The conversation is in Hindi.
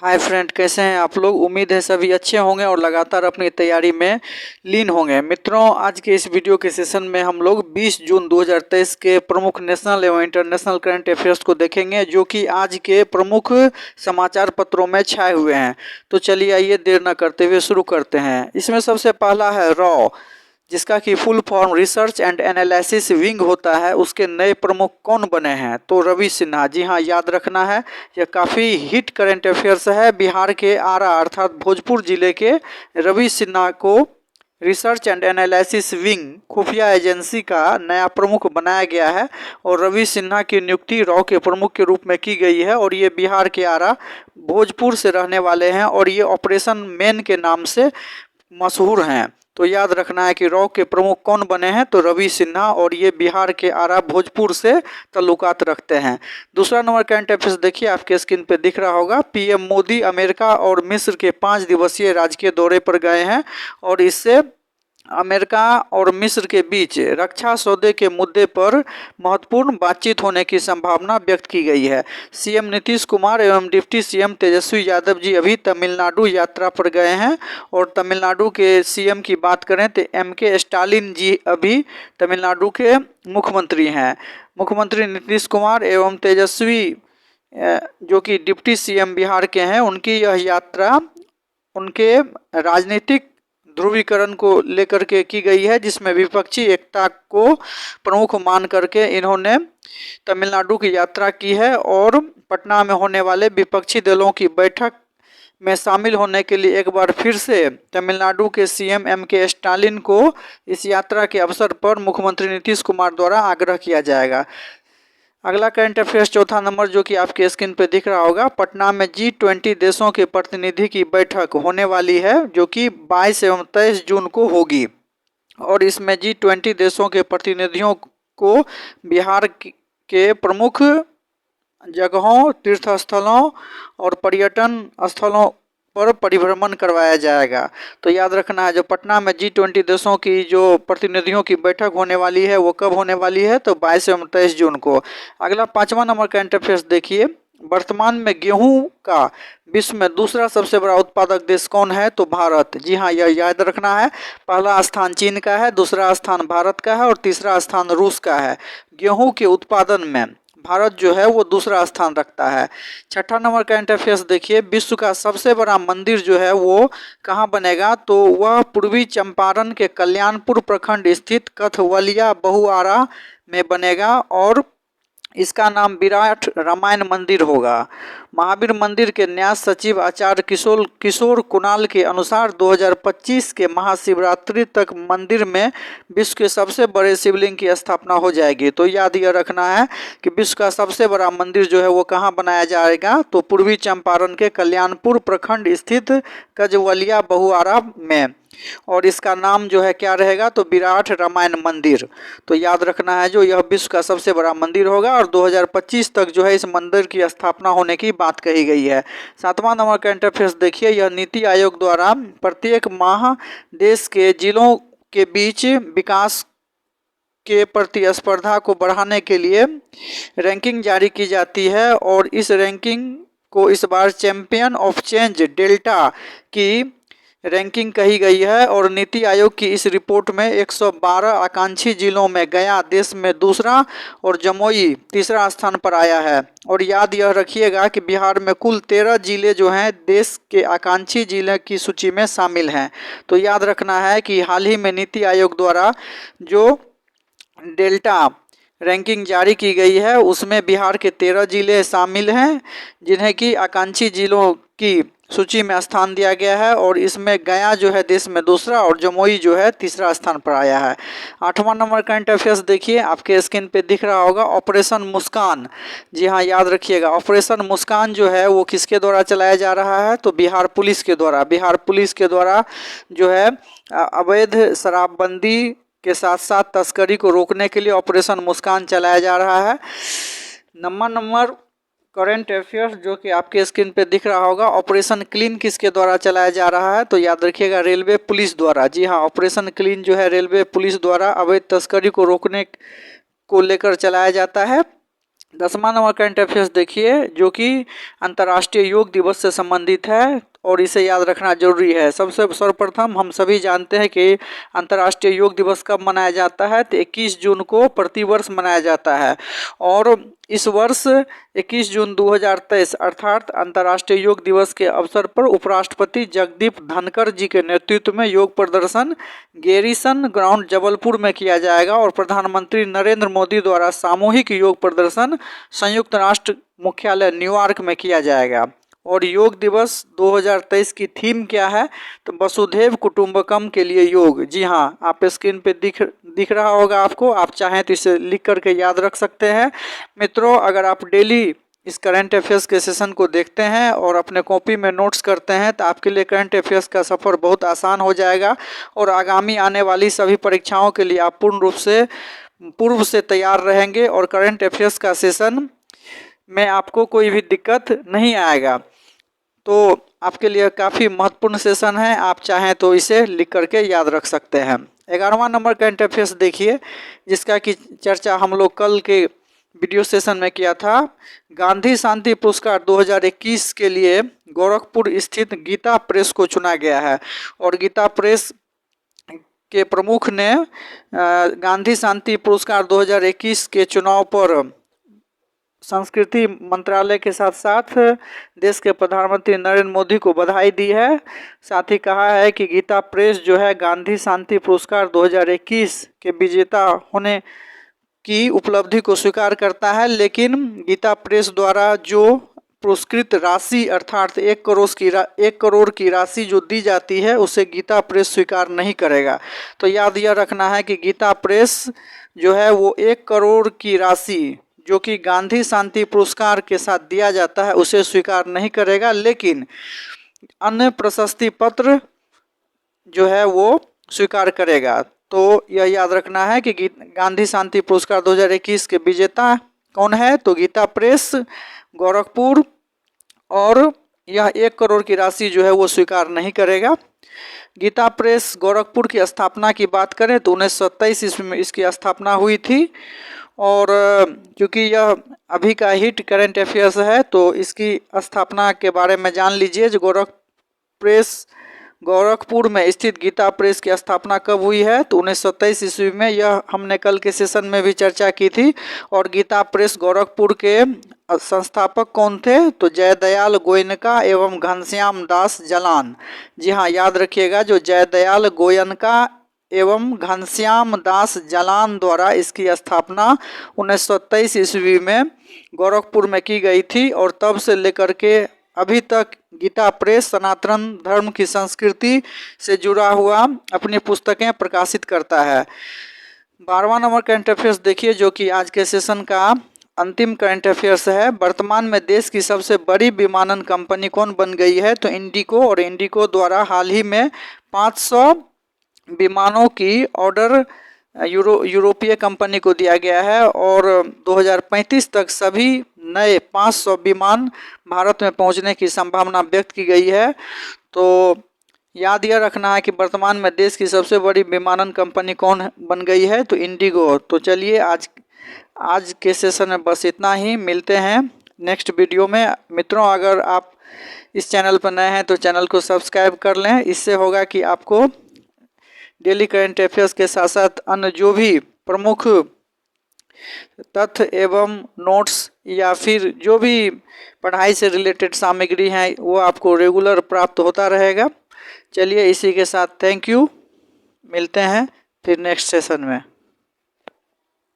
हाय फ्रेंड, कैसे हैं आप लोग। उम्मीद है सभी अच्छे होंगे और लगातार अपनी तैयारी में लीन होंगे। मित्रों, आज के इस वीडियो के सेशन में हम लोग 20 जून 2023 के प्रमुख नेशनल एवं इंटरनेशनल करंट अफेयर्स को देखेंगे, जो कि आज के प्रमुख समाचार पत्रों में छाए हुए हैं। तो चलिए आइए देर न करते हुए शुरू करते हैं। इसमें सबसे पहला है रॉ, जिसका कि full form research and analysis wing होता है। उसके नए प्रमुख कौन बने हैं? तो रवि सिन्हा। जी हाँ, याद रखना है, यह काफ़ी हिट करंट अफेयर्स है। बिहार के आरा अर्थात भोजपुर जिले के रवि सिन्हा को रिसर्च एंड एनालिसिस विंग खुफिया एजेंसी का नया प्रमुख बनाया गया है और रवि सिन्हा की नियुक्ति रॉ के प्रमुख के रूप में की गई है। और ये बिहार के आरा भोजपुर से रहने वाले हैं और ये ऑपरेशन मैन के नाम से मशहूर हैं। तो याद रखना है कि रॉ के प्रमुख कौन बने हैं, तो रवि सिन्हा, और ये बिहार के आरा भोजपुर से ताल्लुकात रखते हैं। दूसरा नंबर करंट अफेयर्स देखिए, आपके स्क्रीन पे दिख रहा होगा। पीएम मोदी अमेरिका और मिस्र के 5 दिवसीय राजकीय दौरे पर गए हैं और इससे अमेरिका और मिस्र के बीच रक्षा सौदे के मुद्दे पर महत्वपूर्ण बातचीत होने की संभावना व्यक्त की गई है। सीएम नीतीश कुमार एवं डिप्टी सीएम तेजस्वी यादव जी अभी तमिलनाडु यात्रा पर गए हैं और तमिलनाडु के सीएम की बात करें तो एमके स्टालिन जी अभी तमिलनाडु के मुख्यमंत्री हैं। मुख्यमंत्री नीतीश कुमार एवं तेजस्वी जो कि डिप्टी सीएम बिहार के हैं, उनकी यह यात्रा उनके राजनीतिक ध्रुवीकरण को लेकर के की गई है, जिसमें विपक्षी एकता को प्रमुख मान करके इन्होंने तमिलनाडु की यात्रा की है और पटना में होने वाले विपक्षी दलों की बैठक में शामिल होने के लिए एक बार फिर से तमिलनाडु के सीएम एमके स्टालिन को इस यात्रा के अवसर पर मुख्यमंत्री नीतीश कुमार द्वारा आग्रह किया जाएगा। अगला करंट अफेयर्स चौथा नंबर, जो कि आपके स्क्रीन पे दिख रहा होगा। पटना में G20 देशों के प्रतिनिधि की बैठक होने वाली है, जो कि 22 एवं 23 जून को होगी और इसमें G20 देशों के प्रतिनिधियों को बिहार के प्रमुख जगहों, तीर्थ स्थलों और पर्यटन स्थलों पर परिभ्रमण करवाया जाएगा। तो याद रखना है, जो पटना में G20 देशों की जो प्रतिनिधियों की बैठक होने वाली है वो कब होने वाली है, तो 22 एवं 23 जून को। अगला 5वां नंबर करंट अफेयर्स देखिए। वर्तमान में गेहूं का विश्व में दूसरा सबसे बड़ा उत्पादक देश कौन है, तो भारत। जी हाँ, यह याद रखना है। पहला स्थान चीन का है, दूसरा स्थान भारत का है और तीसरा स्थान रूस का है। गेहूं के उत्पादन में भारत जो है वो दूसरा स्थान रखता है। छठा नंबर करंट अफेयर्स देखिए। विश्व का सबसे बड़ा मंदिर जो है वो कहाँ बनेगा, तो वह पूर्वी चंपारण के कल्याणपुर प्रखंड स्थित कथवलिया बहुआरा में बनेगा और इसका नाम विराट रामायण मंदिर होगा। महावीर मंदिर के न्यास सचिव आचार्य किशोर कुणाल के अनुसार 2025 के महाशिवरात्रि तक मंदिर में विश्व के सबसे बड़े शिवलिंग की स्थापना हो जाएगी। तो याद यह रखना है कि विश्व का सबसे बड़ा मंदिर जो है वो कहाँ बनाया जाएगा, तो पूर्वी चंपारण के कल्याणपुर प्रखंड स्थित कजवलिया बहुआरा में, और इसका नाम जो है क्या रहेगा, तो विराट रामायण मंदिर। तो याद रखना है, जो यह विश्व का सबसे बड़ा मंदिर होगा और 2025 तक जो है इस मंदिर की स्थापना होने की बात कही गई है। 7वां नंबर करंट अफेयर्स देखिए। यह नीति आयोग द्वारा प्रत्येक माह देश के जिलों के बीच विकास के प्रतिस्पर्धा को बढ़ाने के लिए रैंकिंग जारी की जाती है और इस रैंकिंग को इस बार चैंपियन ऑफ चेंज डेल्टा की रैंकिंग कही गई है और नीति आयोग की इस रिपोर्ट में 112 आकांक्षी जिलों में गया देश में दूसरा और जमुई तीसरा स्थान पर आया है। और याद यह रखिएगा कि बिहार में कुल 13 जिले जो हैं देश के आकांक्षी जिले की सूची में शामिल हैं। तो याद रखना है कि हाल ही में नीति आयोग द्वारा जो डेल्टा रैंकिंग जारी की गई है उसमें बिहार के 13 जिले शामिल हैं, जिन्हें कि आकांक्षी जिलों की सूची में स्थान दिया गया है और इसमें गया जो है देश में दूसरा और जमुई जो है तीसरा स्थान पर आया है। 8वां नंबर करंट अफेयर्स देखिए, आपके स्क्रीन पे दिख रहा होगा। ऑपरेशन मुस्कान। जी हाँ, याद रखिएगा, ऑपरेशन मुस्कान जो है वो किसके द्वारा चलाया जा रहा है, तो बिहार पुलिस के द्वारा। बिहार पुलिस के द्वारा जो है अवैध शराबबंदी के साथ साथ तस्करी को रोकने के लिए ऑपरेशन मुस्कान चलाया जा रहा है। नंबर करंट अफेयर्स जो कि आपके स्क्रीन पे दिख रहा होगा। ऑपरेशन क्लीन किसके द्वारा चलाया जा रहा है, तो याद रखिएगा रेलवे पुलिस द्वारा। जी हाँ, ऑपरेशन क्लीन जो है रेलवे पुलिस द्वारा अवैध तस्करी को रोकने को लेकर चलाया जाता है। 10वां नंबर करंट अफेयर्स देखिए, जो कि अंतर्राष्ट्रीय योग दिवस से संबंधित है और इसे याद रखना जरूरी है। सबसे सर्वप्रथम हम सभी जानते हैं कि अंतर्राष्ट्रीय योग दिवस कब मनाया जाता है, तो 21 जून को प्रतिवर्ष मनाया जाता है। और इस वर्ष 21 जून 2023 अर्थात अंतर्राष्ट्रीय योग दिवस के अवसर पर उपराष्ट्रपति जगदीप धनखड़ जी के नेतृत्व में योग प्रदर्शन गैरिसन ग्राउंड जबलपुर में किया जाएगा और प्रधानमंत्री नरेंद्र मोदी द्वारा सामूहिक योग प्रदर्शन संयुक्त राष्ट्र मुख्यालय न्यूयॉर्क में किया जाएगा। और योग दिवस 2023 की थीम क्या है, तो वसुधैव कुटुंबकम के लिए योग। जी हाँ, आप स्क्रीन पे दिख रहा होगा आपको, आप चाहें तो इसे लिख करके याद रख सकते हैं। मित्रों, अगर आप डेली इस करंट अफेयर्स के सेशन को देखते हैं और अपने कॉपी में नोट्स करते हैं तो आपके लिए करंट अफेयर्स का सफ़र बहुत आसान हो जाएगा और आगामी आने वाली सभी परीक्षाओं के लिए आप पूर्व से तैयार रहेंगे और करंट अफेयर्स का सेशन में आपको कोई भी दिक्कत नहीं आएगा। तो आपके लिए काफ़ी महत्वपूर्ण सेशन है, आप चाहें तो इसे लिख करके याद रख सकते हैं। 11वां नंबर करंट अफेयर्स देखिए, जिसका कि चर्चा हम लोग कल के वीडियो सेशन में किया था। गांधी शांति पुरस्कार 2021 के लिए गोरखपुर स्थित गीता प्रेस को चुना गया है और गीता प्रेस के प्रमुख ने गांधी शांति पुरस्कार 2021 के चुनाव पर संस्कृति मंत्रालय के साथ साथ देश के प्रधानमंत्री नरेंद्र मोदी को बधाई दी है। साथ ही कहा है कि गीता प्रेस जो है गांधी शांति पुरस्कार 2021 के विजेता होने की उपलब्धि को स्वीकार करता है, लेकिन गीता प्रेस द्वारा जो पुरस्कृत राशि अर्थात 1 करोड़ की राशि जो दी जाती है उसे गीता प्रेस स्वीकार नहीं करेगा। तो याद यह रखना है कि गीता प्रेस जो है वो 1 करोड़ की राशि जो कि गांधी शांति पुरस्कार के साथ दिया जाता है उसे स्वीकार नहीं करेगा, लेकिन अन्य प्रशस्ति पत्र जो है वो स्वीकार करेगा। तो यह याद रखना है कि गांधी शांति पुरस्कार 2021 के विजेता कौन है, तो गीता प्रेस गोरखपुर, और यह 1 करोड़ की राशि जो है वो स्वीकार नहीं करेगा। गीता प्रेस गोरखपुर की स्थापना की बात करें तो 1927 ईस्वी में इसकी स्थापना हुई थी और क्योंकि यह अभी का हिट करंट अफेयर्स है तो इसकी स्थापना के बारे में जान लीजिए। जो गोरखपुर में स्थित गीता प्रेस की स्थापना कब हुई है, तो 1927 ईस्वी में। यह हमने कल के सेशन में भी चर्चा की थी। और गीता प्रेस गोरखपुर के संस्थापक कौन थे, तो जयदयाल गोयनका एवं घनश्याम दास जलान। जी हाँ, याद रखिएगा, जो जयदयाल गोयनका एवं घनश्याम दास जलान द्वारा इसकी स्थापना 1927 ईस्वी में गोरखपुर में की गई थी और तब से लेकर के अभी तक गीता प्रेस सनातन धर्म की संस्कृति से जुड़ा हुआ अपनी पुस्तकें प्रकाशित करता है। 12वां नंबर करंट अफेयर्स देखिए, जो कि आज के सेशन का अंतिम करंट अफेयर्स है। वर्तमान में देश की सबसे बड़ी विमानन कंपनी कौन बन गई है, तो इंडिको। और इंडिको द्वारा हाल ही में 500 विमानों की ऑर्डर यूरोपीय कंपनी को दिया गया है और 2035 तक सभी नए 500 विमान भारत में पहुंचने की संभावना व्यक्त की गई है। तो याद यह रखना है कि वर्तमान में देश की सबसे बड़ी विमानन कंपनी कौन बन गई है, तो इंडिगो। तो चलिए आज के सेशन में बस इतना ही, मिलते हैं नेक्स्ट वीडियो में। मित्रों, अगर आप इस चैनल पर नए हैं तो चैनल को सब्सक्राइब कर लें। इससे होगा कि आपको डेली करंट अफेयर्स के साथ साथ अन्य जो भी प्रमुख तथ्य एवं नोट्स या फिर जो भी पढ़ाई से रिलेटेड सामग्री हैं वो आपको रेगुलर प्राप्त होता रहेगा। चलिए, इसी के साथ थैंक यू, मिलते हैं फिर नेक्स्ट सेशन में।